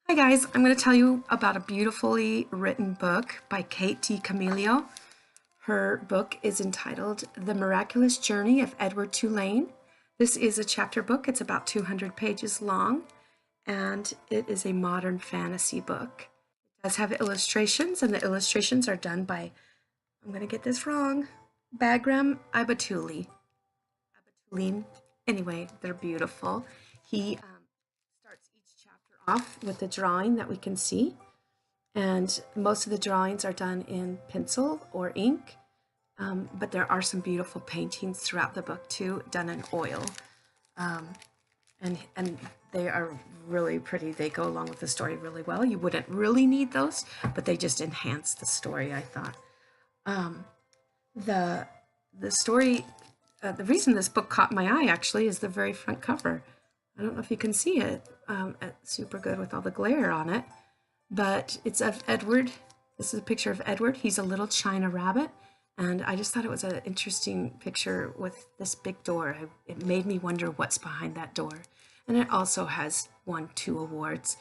Hi guys, I'm going to tell you about a beautifully written book by Kate DiCamillo. Her book is entitled The Miraculous Journey of Edward Tulane. This is a chapter book. It's about 200 pages long, and it is a modern fantasy book. It does have illustrations, and the illustrations are done by, I'm going to get this wrong, Bagram Ibatuli. Anyway, they're beautiful. He starts each chapter off with a drawing that we can see, and most of the drawings are done in pencil or ink, but there are some beautiful paintings throughout the book too, done in oil, and they are really pretty. They go along with the story really well. You wouldn't really need those, but they just enhance the story, I thought. The the story, the reason this book caught my eye actually is the very front cover. I don't know if you can see it. It's super good with all the glare on it, but it's of Edward. This is a picture of Edward. He's a little China rabbit, and I just thought it was an interesting picture with this big door. It made me wonder what's behind that door. And it also has won 2 awards.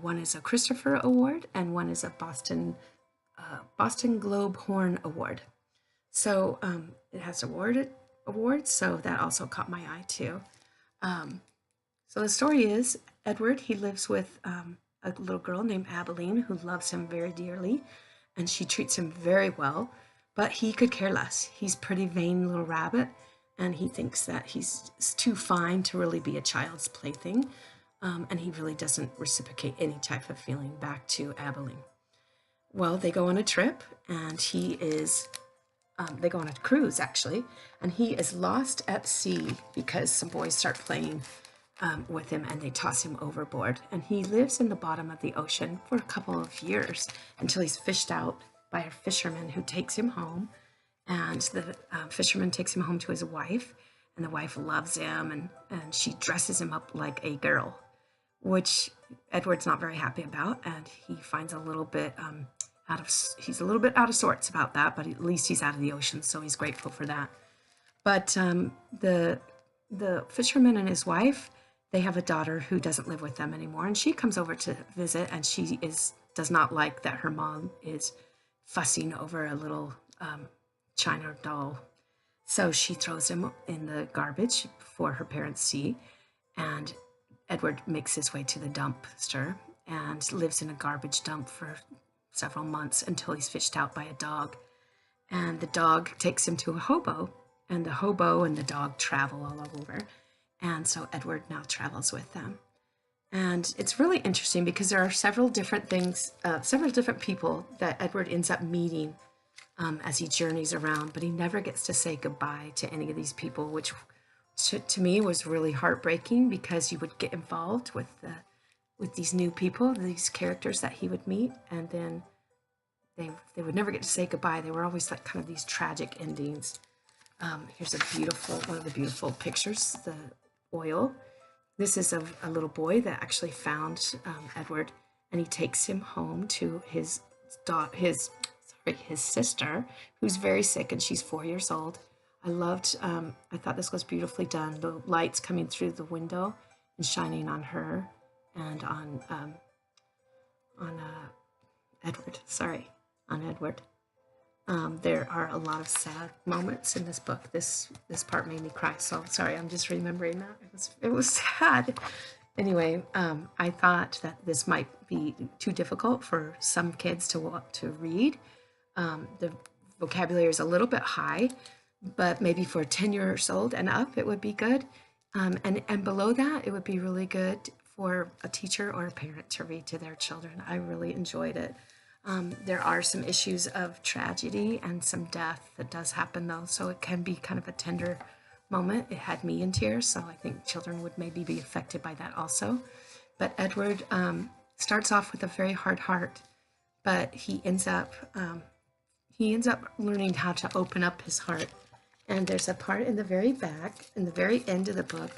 One is a Christopher Award, and one is a Boston Globe Horn Award. So it has awards, so that also caught my eye too. So the story is Edward, he lives with a little girl named Abilene who loves him very dearly, and she treats him very well, but he could care less. He's a pretty vain little rabbit, and he thinks that he's too fine to really be a child's plaything, and he really doesn't reciprocate any type of feeling back to Abilene. Well, they go on a trip, and they go on a cruise actually, and he is lost at sea because some boys start playing with him and they toss him overboard. And he lives in the bottom of the ocean for a couple of years until he's fished out by a fisherman who takes him home. And the fisherman takes him home to his wife, and the wife loves him, and she dresses him up like a girl, which Edward's not very happy about, and he finds a little bit he's a little bit out of sorts about that, but at least he's out of the ocean, so he's grateful for that. But the fisherman and his wife, they have a daughter who doesn't live with them anymore, and she comes over to visit, and she does not like that her mom is fussing over a little china doll. So she throws him in the garbage before her parents see, and Edward makes his way to the dumpster and lives in a garbage dump for several months until he's fished out by a dog. And the dog takes him to a hobo, and the hobo and the dog travel all over. And so Edward now travels with them. And it's really interesting because there are several different things, several different people that Edward ends up meeting as he journeys around, but he never gets to say goodbye to any of these people, which to me was really heartbreaking because you would get involved with these new people, these characters that he would meet, and then they would never get to say goodbye. They were always like kind of these tragic endings. Here's one of the beautiful pictures, the oil. This is a little boy that actually found Edward, and he takes him home to his sister, who's very sick, and she's 4 years old. I thought this was beautifully done. The lights coming through the window and shining on her and on Edward. Sorry, on Edward. There are a lot of sad moments in this book. This part made me cry. So sorry, I'm just remembering that. It was sad. Anyway, I thought that this might be too difficult for some kids to read. The vocabulary is a little bit high, but maybe for 10 years old and up, it would be good. And below that, it would be really good for a teacher or a parent to read to their children. I really enjoyed it. There are some issues of tragedy and some death that does happen though, so it can be kind of a tender moment. It had me in tears, so I think children would maybe be affected by that also. But Edward starts off with a very hard heart, but he ends up learning how to open up his heart. And there's a part in the very back, in the very end of the book.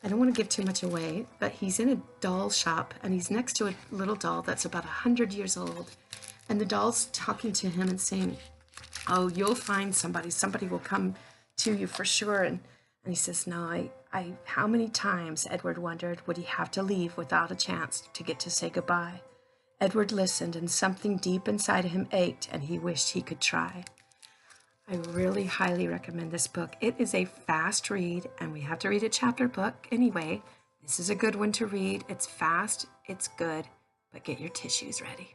I don't want to give too much away, but he's in a doll shop, and he's next to a little doll that's about 100 years old. And the doll's talking to him and saying, "Oh, you'll find somebody. Somebody will come to you for sure." And he says, "No, How many times Edward wondered, would he have to leave without a chance to get to say goodbye? Edward listened, and something deep inside of him ached, and he wished he could try. I really highly recommend this book. It is a fast read, and we have to read a chapter book anyway. This is a good one to read. It's fast, it's good, but get your tissues ready.